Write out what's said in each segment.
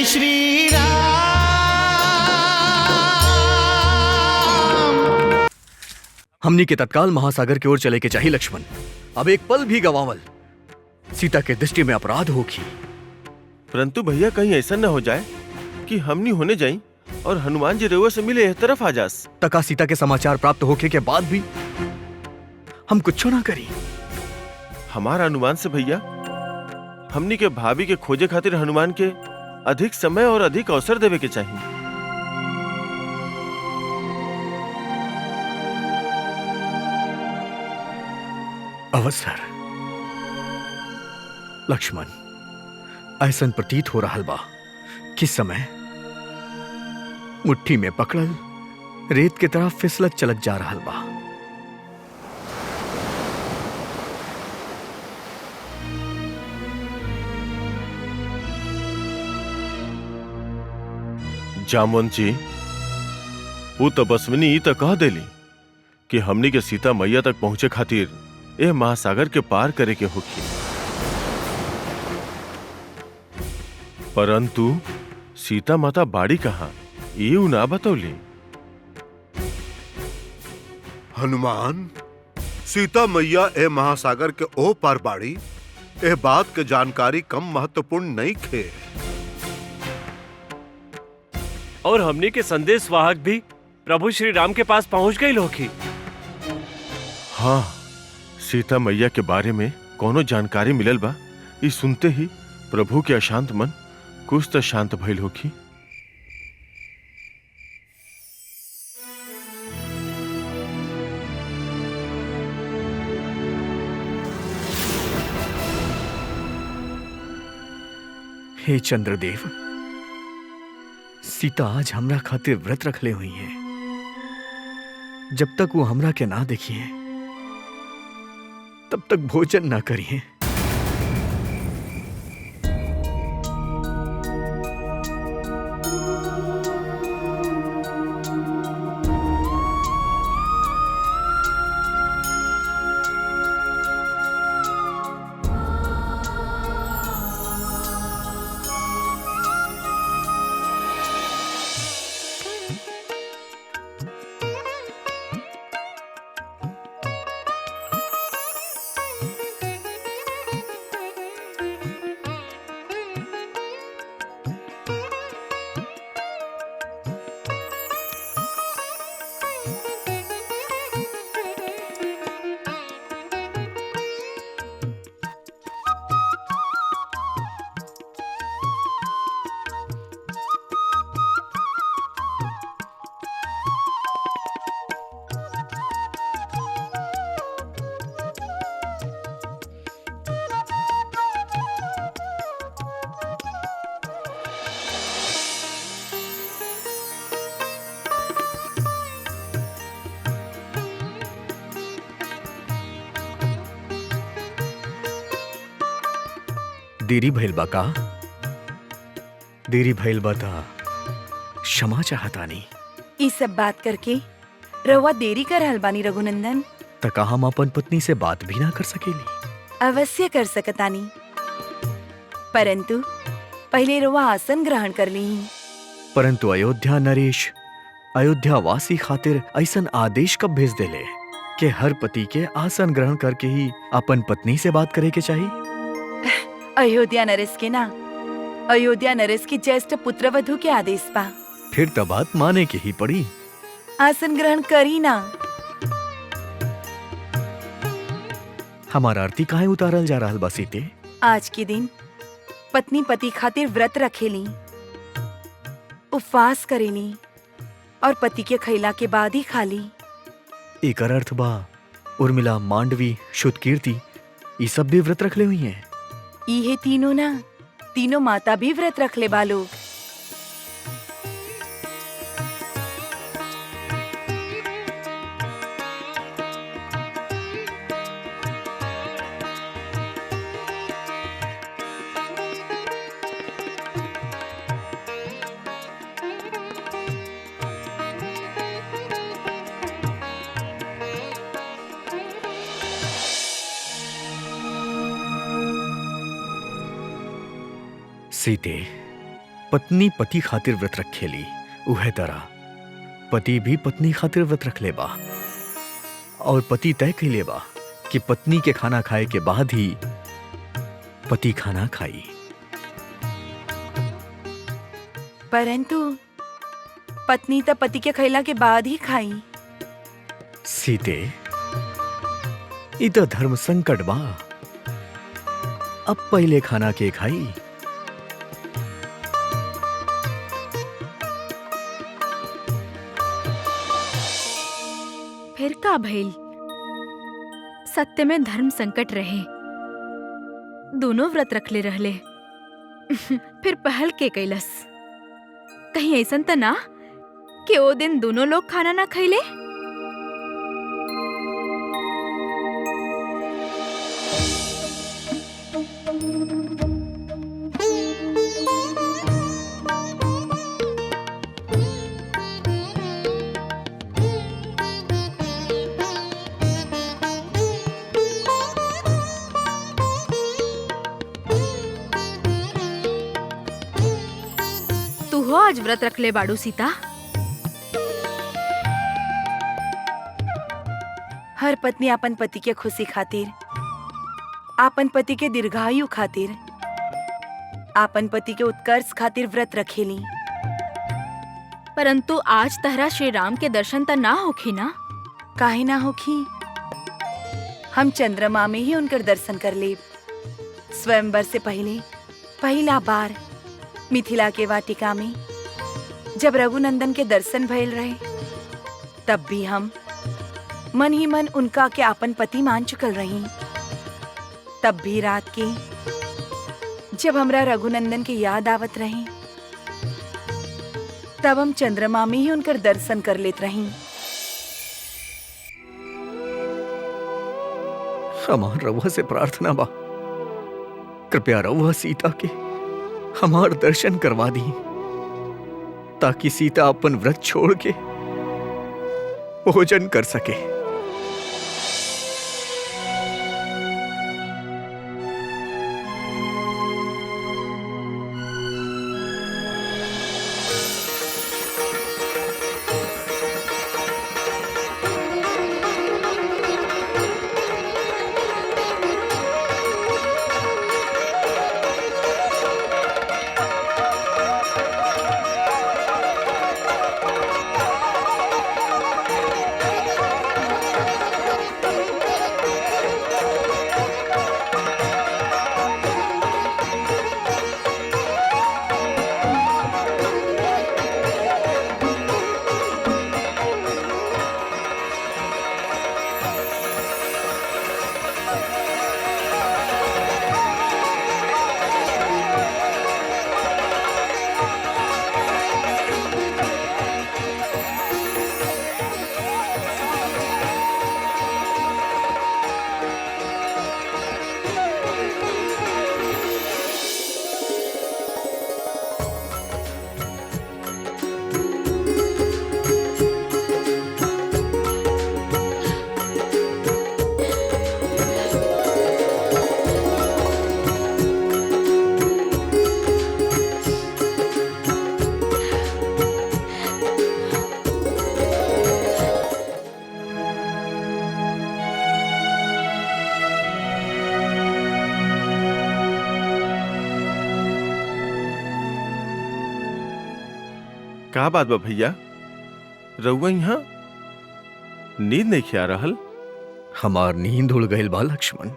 श्री राम। हमनी के तत्काल महासागर की ओर चले के चाहिए लक्ष्मण। अब एक पल भी गवावल सीता के दृष्टि में अपराध होगी। परंतु भैया कहीं ऐसा न हो जाए कि हमनी होने जाई और हनुमान जी रेवा से मिले इस तरफ आ जास। तका सीता के समाचार प्राप्त होके के बाद भी हम कुछ ना करी। हमारा अनुमान से भैया हमनी के भाभी के खोजे खातिर हनुमान के अधिक समय और अधिक अवसर देवे के चाहिए। अवसर लक्ष्मण, ऐसन प्रतीत हो रहा बा किस समय मुट्ठी में पकड़ल रेत की तरफ फिसलत चलत जा रहा बा। जामवंत जी, वो तपस्विनी ई तक कह देली कि हमनी के सीता मैया तक पहुंचे खातिर ए महासागर के पार करे के होखी। परंतु सीता माता बाड़ी कहाँ ये ना बतौली। हनुमान, सीता मैया ए महासागर के ओ पार बाड़ी, ए बात के जानकारी कम महत्वपूर्ण नहीं खे। और हमनी के संदेश वाहक भी प्रभु श्री राम के पास पहुंच गई लोकी। हाँ, सीता मैया के बारे में कोनो जानकारी मिलल बा। ई सुनते ही प्रभु के अशांत मन कुछ तो शांत भइल होखी। हे चंद्रदेव, सीता आज हमरा खातिर व्रत रखले हुई है। जब तक वो हमरा के ना देखिए तब तक भोजन ना करिए। देरी भइल बा का? देरी भइल बा ता क्षमा चाहतानी। ई सब बात करके रउआ देरी कर रहल बानी रघुनंदन। तका हम अपन पत्नी से बात भी ना कर सकेली। अवश्य कर सकतानी, परंतु पहले रउआ आसन ग्रहण कर ली। परंतु अयोध्या नरेश अयोध्या वासी खातिर ऐसन आदेश कब भेज देले कि हर पति के आसन ग्रहण करके ही अपन पत्नी से बात करे के चाहिए। अयोध्या नरेश के ना, अयोध्या नरेश के ज्येष्ठ पुत्र वधु के आदेश बा। फिर तो बात माने के ही पड़ी। आसन ग्रहण करी ना। हमारा आरती काहे उतारल जा रहल बा सीते? आज के दिन पत्नी पति खातिर व्रत रखेली, उपवास करेली और पति के खैला के बाद ही खाली। एकर अर्थ बा उर्मिला, मांडवी, शुद्धकीर्ति ये सब भी व्रत रखले हुई हैं। ये तीनों ना, तीनों माता भी व्रत रख ले बालोग। सीते, पत्नी पति खातिर व्रत रखेली, उहे तरह पति भी पत्नी खातिर व्रत रख ले बा और पति तय कैले बा कि पत्नी के खाना खाए के बाद ही पति खाना खाई। परंतु पत्नी तो पति के खैला के बाद ही खाई। सीते, इ तो धर्म संकट बा। अब पहले खाना के खाई। फिर का भइल? सत्य में धर्म संकट रहे, दोनों व्रत रखले रहले। फिर पहल के कैलस? कहीं ऐसन त ना कि ओ दिन दोनों लोग खाना ना खैले? तू हो आज व्रत रख ले बाड़ू सीता? हर पत्नी अपन पति के खुशी खातिर, आपन पति के दीर्घायु खातिर, आपन पति के उत्कर्ष खातिर व्रत रखेली। परंतु आज तहरा श्री राम के दर्शन त ना होखी ना? काहे ना होखी? हम चंद्रमा में ही उनकर दर्शन कर ले। स्वयंवर से पहले पहला बार मिथिला के वाटिका में जब रघुनंदन के दर्शन भइल रहे, तब भी हम मन ही मन उनका के आपन पति मान चुकल रही। तब भी रात के जब हमरा रघुनंदन की याद आवत रही, तब हम चंद्रमा में ही उनकर दर्शन कर लेत रही। हमार रउआ से प्रार्थना बा, कृपया रउआ सीता के हमार दर्शन करवा दी, ताकि सीता अपन व्रत छोड़ के भोजन कर सके। का बात बा भैया, रउआ यहाँ नींद नहीं खिया रहल? हमार नींद उड़ गईल बा लक्ष्मण।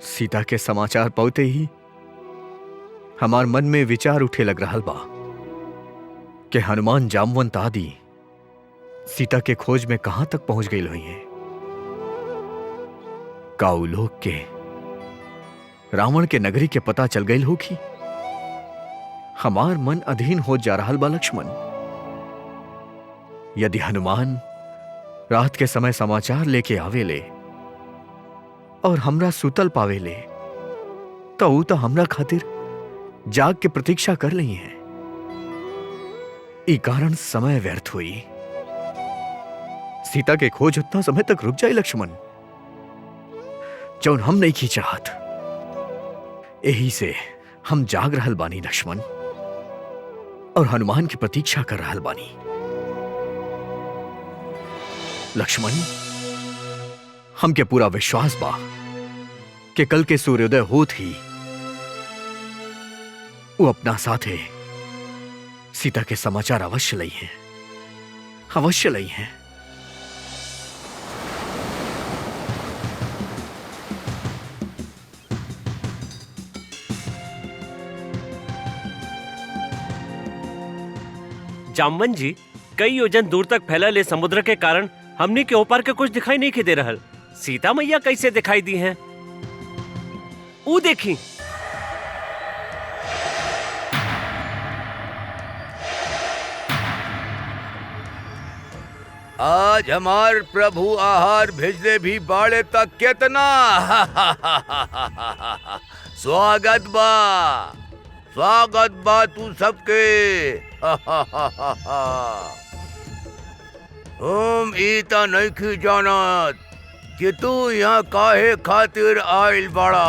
सीता के समाचार पाते ही हमार मन में विचार उठे लग रहल बा कि हनुमान जामवंत आदि सीता के खोज में कहां तक पहुंच गई हुई हैं। काऊ लोग के रावण के नगरी के पता चल गई होगी। हमार मन अधीन हो जा रहा बा लक्ष्मण। यदि हनुमान रात के समय समाचार लेके आवेले और हमरा सुतल पावेले, तो ऊ तो हमरा खातिर जाग के प्रतीक्षा कर रही हैं। ई कारण समय व्यर्थ हुई। सीता के खोज उतना समय तक रुक जाए लक्ष्मण, जौन हम नहीं की चाहत। यही से हम जाग रहल बानी लक्ष्मण। और हनुमान की प्रतीक्षा कर रहल बानी। लक्ष्मण, हमके पूरा विश्वास बा कि कल के सूर्योदय होत ही वो अपना साथे सीता के समाचार अवश्य लई हैं, अवश्य लई हैं। जामवन जी, कई योजन दूर तक फैलल ये समुद्र के कारण हमने के ओपार के कुछ दिखाई नहीं के दे रहल। सीता मैया कैसे दिखाई दी हैं? ऊ देखी। आज हमार प्रभु आहार भेजले भी बाड़े तक केतना स्वागत बा तू सबके। हम इता नहीं जानत कि तू यहाँ काहे खातिर आइल बाड़ा,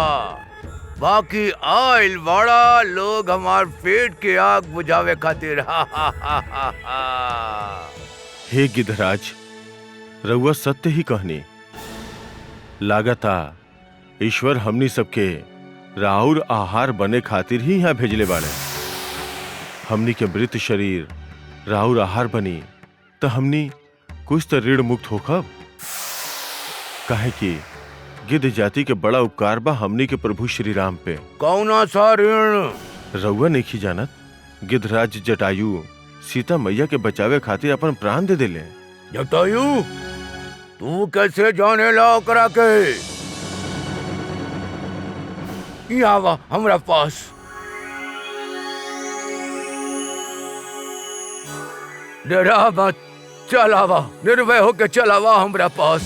बाकी आइल बाड़ा लोग हमार पेट के आग बुझावे खातिर। हे गिद्धराज, रउआ सत्य ही कहनी। लागता ईश्वर हमनी सबके राउर आहार बने खातिर ही यहाँ भेजले बाड़े। हमनी के मृत शरीर राउर आहार बनी तो हमनी कुछ तो ऋण मुक्त होखब। काहे कि गिद्ध जाति के बड़ा उपकार बा हमनी के प्रभु श्री राम पे। कौना सा ऋण? रउआ नहीं जानत, गिद्धराज जटायु सीता मैया के बचावे खातिर अपन प्राण दे देले। जटायु, तू कैसे जाने ला ओकरा के? यहाँ आवा हमरा पास। डरा मत, चल आवा, निर्भय होके चल आवा हमरा पास।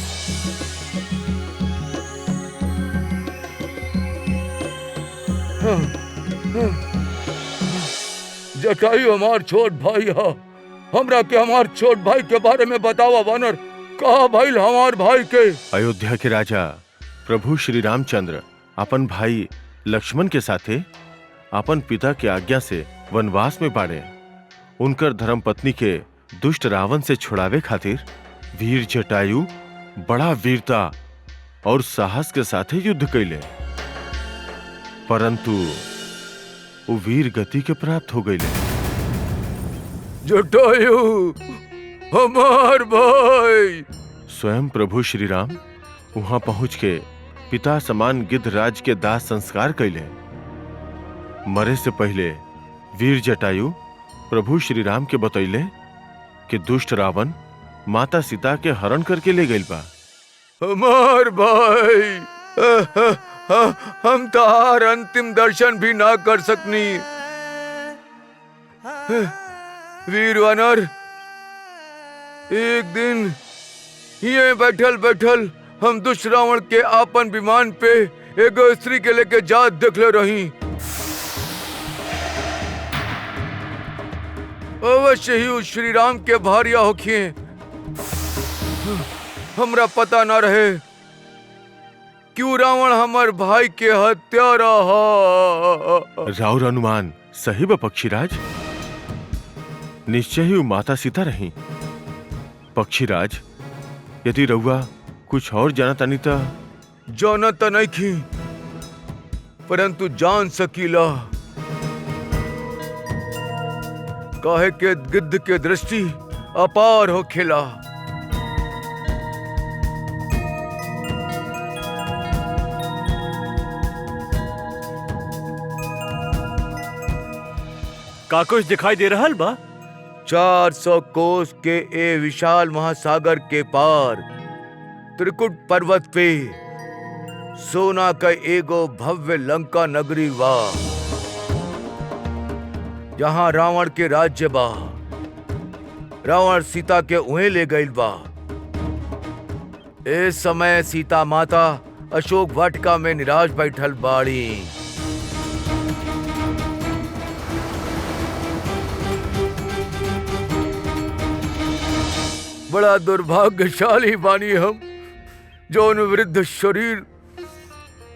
जटायु हमार छोट भाई है, हमरा के हमार छोट भाई के बारे में बतावा वानर, कहा भाई हमार भाई के? अयोध्या के राजा प्रभु श्री रामचंद्र अपन भाई लक्ष्मण के साथे अपन पिता के आज्ञा से वनवास में बाड़े। उनकर धर्मपत्नी के दुष्ट रावण से छुड़ावे खातिर वीर जटायु बड़ा वीरता और साहस के साथे युद्ध कैले, परंतु वो वीर गति के प्राप्त हो गईले। जटायु हमार भाई। स्वयं प्रभु श्री राम वहां पहुंच के पिता समान गिद्धराज के दाह संस्कार कैले। मरे से पहले वीर जटायु प्रभु श्री राम के बतैले कि दुष्ट रावण माता सीता के हरण करके ले गइल बा। हमार भाई, हम तार अंतिम दर्शन भी ना कर सकनी। वीर वानर, एक दिन ये बैठल बैठल हम दुष्ट रावण के आपन विमान पे एगो स्त्री के लेके जात देखले रही। अवश्य ही उस श्री राम के भारिया होखिए। हमरा पता ना रहे क्यों रावण हमार भाई के हत्यारा हा। राउर अनुमान सही बा पक्षीराज, निश्चय ही वो माता सीता रही। पक्षीराज, यदि रउआ कुछ और जानतानी त? जानता नहीं थी, परंतु जान सकीला। काहे के गिद्ध के दृष्टि अपार हो खेला। का कुछ दिखाई दे रहल बा? 400 कोस के ए विशाल महासागर के पार त्रिकुट पर्वत पे सोना का एगो भव्य लंका नगरी बा, जहां रावण के राज्य बा। रावण सीता के उहे ले गइल बा। इस समय सीता माता अशोक वाटिका में निराश बैठल बाड़ी। बड़ा दुर्भाग्यशाली बानी हम, जो उन वृद्ध शरीर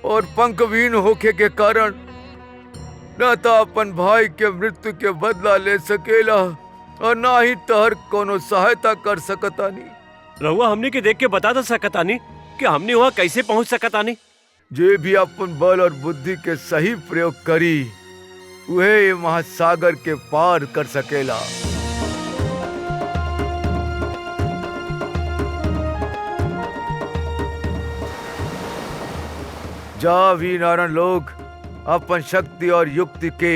और पंखविहीन होके के कारण न तो अपन भाई के मृत्यु के बदला ले सकेला और ना ही तहर कोनो सहायता कर सकतानी। रहुआ हमने के देख के बता तो सकतानी कि हमने वहाँ कैसे पहुँच सकतानी। जे भी अपन बल और बुद्धि के सही प्रयोग करी वह ये महासागर के पार कर सकेला। जा भी नारायण लोग अपन शक्ति और युक्ति के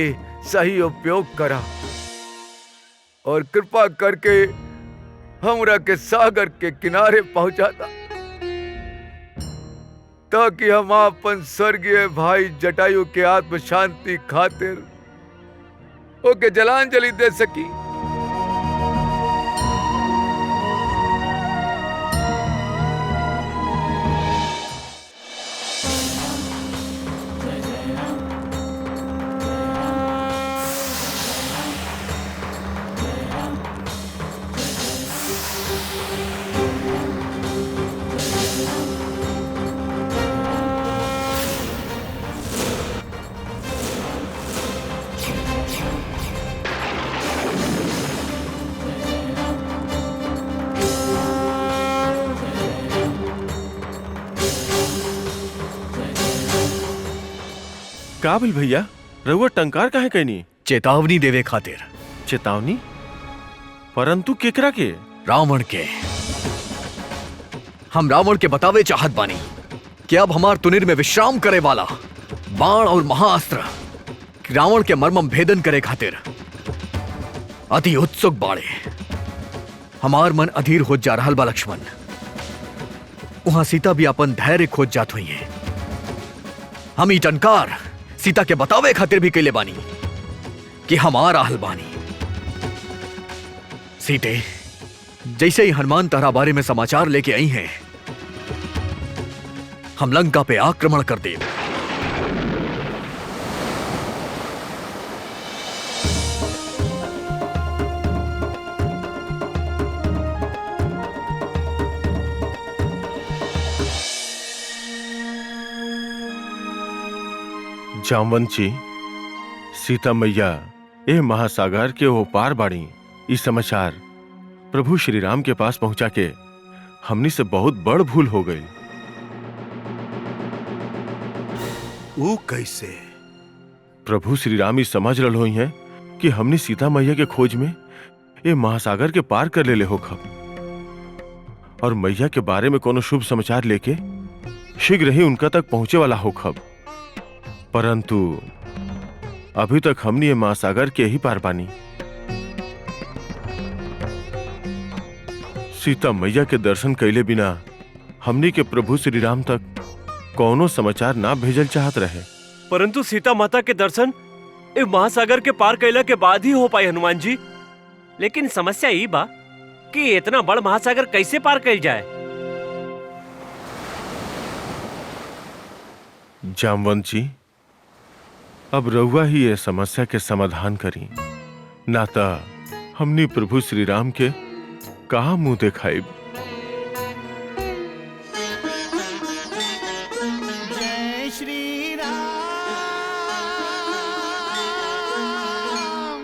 सही उपयोग करा और कृपा करके हमरा के सागर के किनारे पहुंचाता ताकि हम अपन स्वर्गीय भाई जटायु के आत्म शांति खातिर ओके जलांजलि दे सकी। काबिल भैया रहुआ टंकार काहे कहनी? चेतावनी देवे खातिर। चेतावनी? परंतु केकरा के? रावण के। हम रावण के बतावे चाहत बानी कि अब हमार तुनिर में विश्राम करे वाला बाण और महाअस्त्र रावण के मर्मम भेदन करे खातिर अति उत्सुक बाड़े। हमार मन अधीर हो जा रहल बा लक्ष्मण। वहां सीता भी अपन धैर्य खोज जात हुई है। हम ई टंकार सीता के बतावे खातिर भी कैले बानी कि हमार आहल बानी। सीते, जैसे ही हनुमान तारा बारे में समाचार लेके आई हैं, हम लंका पे आक्रमण कर दें। जामवंत जी, सीता मैया ए महासागर के ओ पार बाड़ी। इस समाचार प्रभु श्री राम के पास पहुंचा के हमनी से बहुत बड़ भूल हो गई। वो कैसे? प्रभु श्री राम ही समझ रहे हुई हैं कि हमने सीता मैया के खोज में ये महासागर के पार कर ले हो खब और मैया के बारे में कोनो शुभ समाचार लेके शीघ्र ही उनका तक पहुंचे वाला हो खब। परंतु अभी तक हमने ये महासागर के ही पार बानी। सीता मैया के दर्शन कैले बिना हमने के प्रभु श्री राम तक कोनो समाचार ना भेजल चाहत रहे। परंतु सीता माता के दर्शन ए महासागर के पार कैला के बाद ही हो पाए हनुमान जी। लेकिन समस्या यही बा कि इतना बड़ महासागर कैसे पार कैल जाए। जामवंत जी, अब रउआ ही ये समस्या के समाधान करी, नाता हमनी प्रभु श्री राम के कहा मुंह दिखाई।